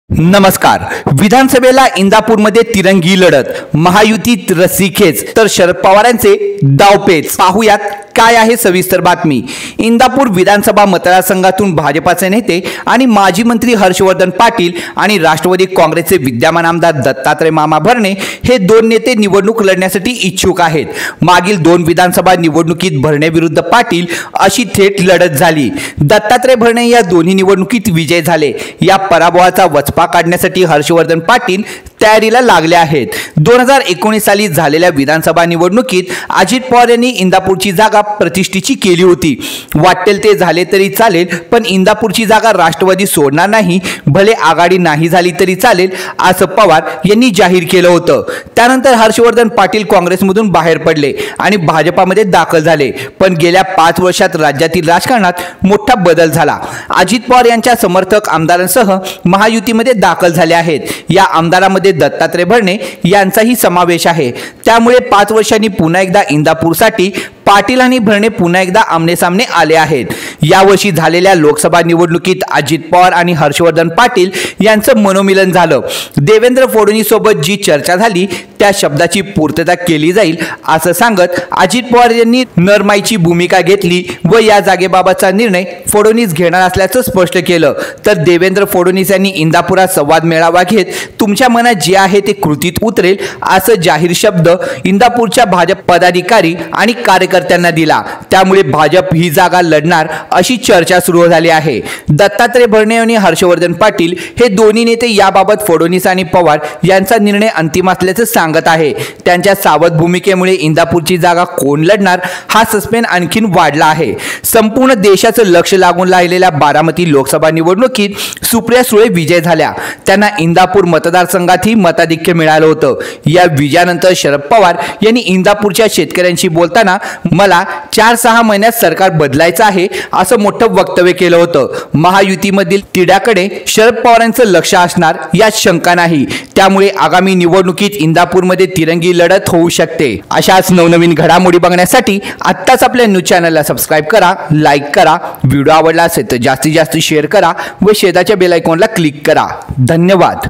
नमस्कार। विधानसभेला इंदापूरमध्ये तिरंगी लढत, महायुतीत रस्सीखेच तर शरद पवारांचे डावपेच। पाहुयात काय आहे सविस्तर बातमी। इंदापूर विधानसभा मतदारसंघातून भाजपाचे नेते आणि माजी मंत्री हर्षवर्धन पाटील आणि राष्ट्रवादी काँग्रेसचे विद्यमान आमदार दत्तात्रय मामा भरणे हे दोन नेते निवडणूक लढण्यासाठी इच्छुक आहेत। मागील दोन विधानसभा निवडणुकीत भरणे विरुद्ध पाटील अशी थेट लढत झाली। दत्तात्रय भरणे या दोन्ही निवडणुकीत विजय झाले। या पराभवाचा वचपा काढण्यासाठी हर्षवर्धन पाटील तयारीला लागले आहेत। 2019 साली झालेल्या विधानसभा निवडणुकीत अजित पवार यांनी इंदापूरची जागा प्रतिष्ठेची केली होती। वाटेल ते झाले तरी चालेल, पण इंदापूरची जागा राष्ट्रवादी सोडणार नाही, भले आघाडी नाही झाली तरी चालेल असं पवार यांनी जाहीर केलं होतं। त्यानंतर हर्षवर्धन पाटील काँग्रेसमधून बाहेर पडले आणि भाजपामध्ये दाखल झाले, पण गेल्या 5 वर्षात राज्यातील राजकारणात मोठा बदल झाला। अजित पवार यांच्या समर्थक आमदारांसह महायुतीमध्ये दाखल झाले आहेत। या आमदारांमध्ये दत्तात्रय भरणे यांचाही समावेश आहे। त्यामुळे 5 वर्षांनी पुन्हा एकदा इंदापूरसाठी पाटील आणि भरणे पुन्हा एकदा आमनेसामने आले आहेत। यावर्षी झालेल्या लोकसभा निवडणुकीत अजित पवार आणि हर्षवर्धन पाटील यांचं मनोमिलन झालं। देवेंद्र फडणवीस सोबत जी चर्चा झाली त्या शब्दाची पूर्तता केली जाईल असं सांगत अजित पवार यांनी नरमाईची भूमिका घेतली व या जागेबाबतचा निर्णय फडणवीस घेणार असल्याचं स्पष्ट केलं। तर देवेंद्र फडणवीस यांनी इंदापुरात संवाद मेळावा घेत तुमच्या मनात जे आहे ते कृतीत उतरेल असं जाहीर शब्द इंदापूरच्या भाजप पदाधिकारी आणि कार्यकर्त्यांना दिला। त्यामुळे भाजप ही जागा लढणार अशी चर्चा सुरू झाली आहे। दत्तात्रय भरणे आणि हर्षवर्धन पाटील हे दोन्ही नेते याबाबत फडणवीस आणि पवार यांचा निर्णय अंतिम असल्याचं सांगत आहे। त्यांच्या सावध भूमिकेमुळे इंदापूरची जागा कोण लढणार हा सस्पेन्स आणखीन वाढला आहे। संपूर्ण देशाचं लक्ष लागून राहिलेल्या बारामती लोकसभा निवडणुकीत सुप्रिया सुळे विजय झाल्या। त्यांना इंदापूर मतदारसंघातही मताधिक्य मिळालं होतं। या विजयानंतर शरद पवार यांनी इंदापूरच्या शेतकऱ्यांशी बोलताना मला 4-6 महिन्यात सरकार बदलायचं आहे असं मोठं वक्तव्य केलं होतं। महायुतीमधील तिढ्याकडे शरद पवारांचं लक्ष असणार यात शंका नाही। त्यामुळे आगामी निवडणुकीत इंदापूरमध्ये तिरंगी लढत होऊ शकते। अशाच नवनवीन घडामोडी बघण्यासाठी आत्ताच आपल्या न्यूज चॅनलला सबस्क्राइब करा, लाईक करा, व्हिडिओ आवडला असेल तर जास्तीत जास्त शेअर करा व शेजारच्या बेल आयकॉनला क्लिक करा। धन्यवाद।